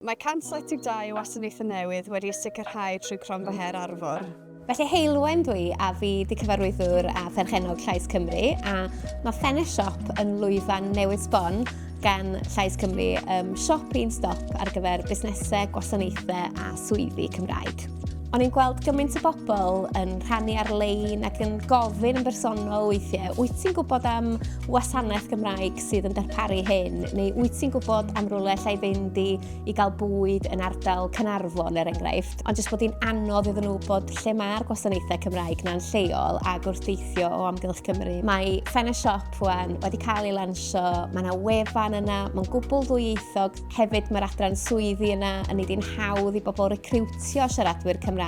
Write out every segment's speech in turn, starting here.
Mae 172 wasanaethau newydd wedi sicrhau trwy Cronfa her ARFOR. Felly Llwyddo'n dwi a fi di cyfarwyddwr a pherchenog Llais Cymru a mae ffenest siop yn Llwyddo'n newydd sbon gan Llais Cymru siop un stop ar gyfer busnesau, gwasanaethau a swyddi Cymraeg. O'n i'n gweld gymaint o bobl yn rhannu ar-lein ac yn gofyn yn bersonol weithiau, wyt ti'n gwybod am wasanaeth Gymraeg sydd yn darparu hyn, neu wyt ti'n gwybod am rwle lle i fynd i gael bwyd yn ardal Caernarfon er enghraifft, ond jyst bod hi'n anodd iddyn nhw bod lle mae'r gwasanaethau Cymraeg na'n lleol ac wrth deithio o Amgylch Cymru. Mae ffenest siop wan wedi cael ei lansio, mae yna wefan yna, mae'n gwbl ddwyieithog, hefyd mae'r adran swyddi yna yn neud hi'n hawdd i bobl recriwtio siaradwyr Cymraeg.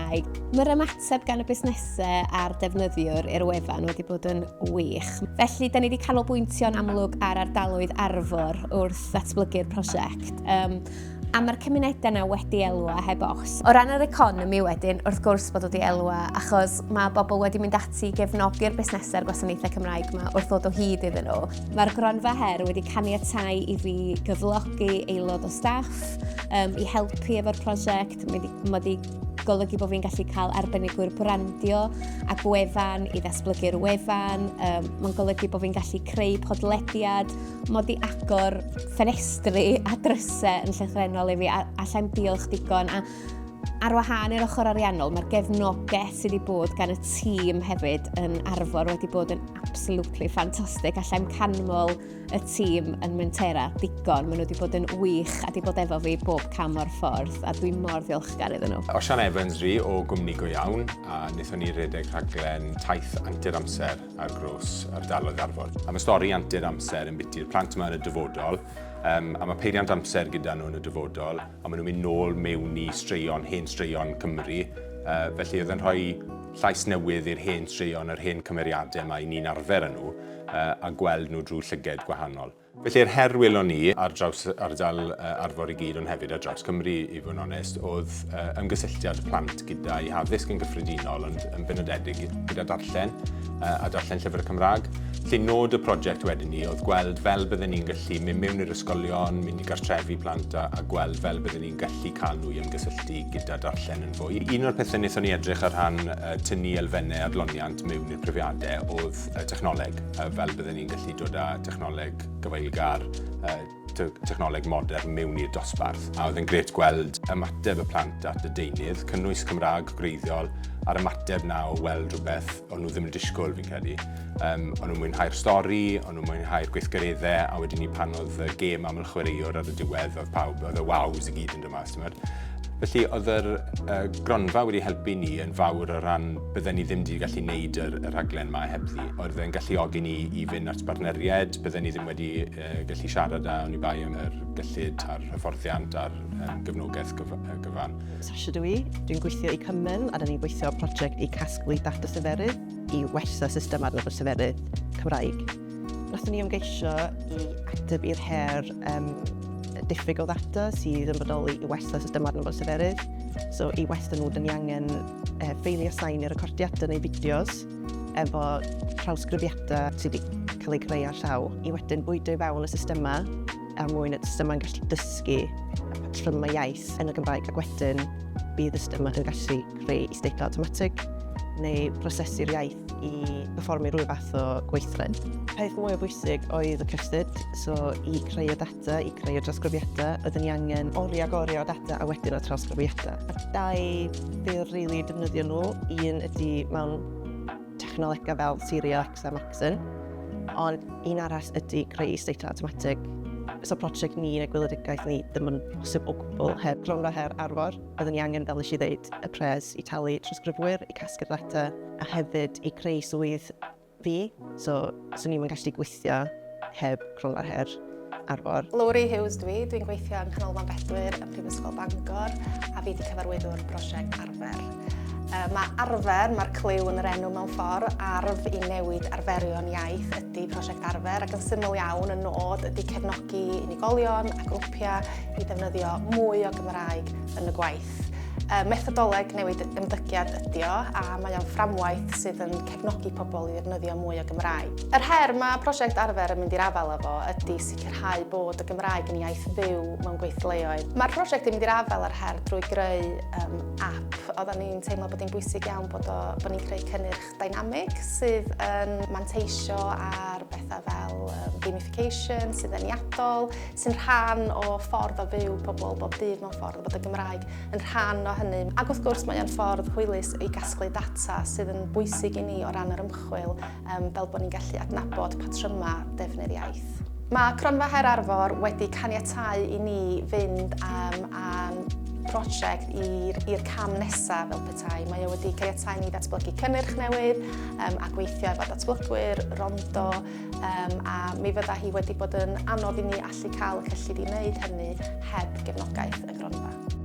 Mae'r ymateb gan y busnesau a'r defnyddiwr i'r wefan wedi bod yn wych. Felly, da ni wedi canolbwyntio'n amlwg ar ardaloedd ARFOR wrth ddatblygu'r prosiect. A mae'r cymunedau yna wedi elwa heb os. O ran yr economi wedyn, wrth gwrs bod wedi elwa, achos mae bobl wedi mynd ati i gefnogi'r busnesau'r gwasanaethau Cymraeg yma wrth ddod o hyd iddyn nhw. Mae'r Cronfa her wedi caniatáu i fi gyflogi aelod o staff, i helpu efo'r prosiect. Mae wedi golygu bod fi'n gallu cael arbenigwyr brandio a gwefan i ddatblygu'r wefan. Mae'n golygu bod fi'n gallu creu podlediad. Mae wedi agor ffenestri a drysau yn llythrenol i fi a allai'm diolch digon. A ar wahân i'r ochr ariannol, mae'r gefnogaeth sydd wedi bod gan y tîm hefyd yn ARFOR wedi bod yn absolutely ffantastig. Allai'm canmol y tîm yn Mentera digon. Maen nhw wedi bod yn wych a wedi bod efo fi bob cam o'r ffordd a dwi'n mor ddiolchgar iddyn nhw. Osian Evans fi o gwmni go iawn a wnaethon ni redeg rhaglen taith antur amser ar gros ardaloedd ARFOR. A mae stori antur amser yn biti'r plant yma yn y dyfodol. A mae peiriant amser gyda nhw yn y dyfodol, a maen nhw'n mynd nôl mewn i straeon, hen straeon Cymru. Felly oedd yn rhoi llais newydd i'r hen straeon, yr hen cymeriadau yma i ni'n arfer yn nhw, a gweld nhw drwy llyged gwahanol. Felly'r her welon ni ar draws ardal ARFOR i gyd, ond hefyd ar draws Cymru, i fod yn onest, oedd ymgysylltiad plant gyda'i haddysg yn gyffredinol, ond yn benodedig gyda darllen a darllen llyfr Cymraeg. Felly nod y prosiect wedyn ni oedd gweld fel bydden ni'n gallu mynd mewn i'r ysgolion, mynd i gartrefi plant a gweld fel bydden ni'n gallu cael nhw i ymgysylltu gyda darllen yn fwy. Un o'r pethau wnaethon ni edrych ar rhan tynnu elfennau adloniant mewn i'r profiadau oedd technoleg, fel bydden ni'n gallu dod â technoleg gyfeilgar, technoleg modern mewn i'r dosbarth. A oedd yn gret gweld ymateb y plant at y deunydd, cynnwys Cymraeg gwreiddiol, a'r ymateb na o weld rhywbeth o'n nhw ddim yn disgwyl fi'n credu. O'n nhw'n mwynhau'r stori, o'n nhw'n mwynhau'r gweithgareddau, a wedyn ni pan oedd y gêm am y chwaraewr ar y diwedd, oedd pawb, oedd y wows i gyd yn dod mas. Felly oedd yr Cronfa wedi helpu ni yn fawr o ran bydden ni ddim wedi gallu gwneud y rhaglen yma hebddi. Oedd e'n galluogi ni i fynd at bartneriaid, bydden ni ddim wedi gallu siarad â o'n i bai am yr gyllid a'r hyfforddiant a'r gefnogaeth gyfan. Sasha dwi, dwi'n gweithio i Cymru a da ni'n gweithio prosiect i casglu data seferydd i wella system adnabod seferydd Cymraeg. Nathon ni ymgeisio i ateb i'r her diffyg o ddata sydd yn bodoli i wella system adnabod seferydd. So i wella nhw, dyn ni angen ffeilio sain i'r recordiadau neu fideos efo trawsgrifiadau sydd wedi cael eu creu ar llaw i wedyn bwydo i fewn y systemau mwyn y systemau'n gallu dysgu patrymau iaith yn y Gymraeg ac wedyn bydd y systemau yn gallu creu isdeitlau automatig neu prosesu'r iaith i perfformio rhyw fath o gweithred. Peth mwy o bwysig oedd y cystyd, so i creu y data, i creu y trawsgrifiadau, oedden ni angen orio o data a wedyn o trawsgrifiadau. A dau bydd rili defnyddio nhw, un ydy mewn technolegau fel Siri, Alexa, Maxon, ond un arall ydy creu isdeitlau automatig. So prosiect ni neu gweledigaeth ni ddim yn bosib o gwbl heb Cronfa her ARFOR. Oedden ni angen, fel eisiau dweud, y pres i talu trawsgrifwyr, i casglu'r data, a hefyd i creu swydd fi. So ni'n gallu gweithio heb Cronfa her ARFOR. Lowri Hughes dwi'n gweithio yn Canolfan Bedwyr yn Prifysgol Bangor a fi wedi cyfarwyddwr prosiect ARFOR. Mae ARFOR, mae'r cliw yn yr enw mewn ffordd, arf i newid arferion iaith ydy prosiect ARFOR ac yn syml iawn y nod ydy cefnogi unigolion a grwpiau i ddefnyddio mwy o Gymraeg yn y gwaith. Methodoleg newid ymddygiad ydi o, a mae o'n fframwaith sydd yn cefnogi pobl i ddefnyddio mwy o Gymraeg. Yr her mae prosiect arfer yn mynd i'r afel efo ydy sicrhau bod y Gymraeg yn iaith fyw mewn gweithleoedd. Mae'r prosiect yn mynd i'r afel ar her drwy greu app. Oedden ni'n teimlo bod hi'n bwysig iawn bod ni'n creu cynnyrch dynamic sydd yn manteisio ar bethau fel gamification, sydd yn iadol, sy'n rhan o ffordd o fyw pobl bob dydd mewn ffordd bod y Gymraeg yn rhan o hynny. Ac wrth gwrs mae o'n ffordd hwylus i gasglu data sydd yn bwysig i ni o ran yr ymchwil fel bod ni'n gallu adnabod patrymau defnydd iaith. Mae Cronfa Her Arfor wedi caniatáu i ni fynd am prosiect i'r cam nesaf fel petai. Mae o wedi caniatáu ni ddatblygu cynnyrch newydd a gweithio efo datblygwyr, rondo, a mi fydda hi wedi bod yn anodd i ni allu cael y cyllid i wneud hynny heb gefnogaeth y Cronfa.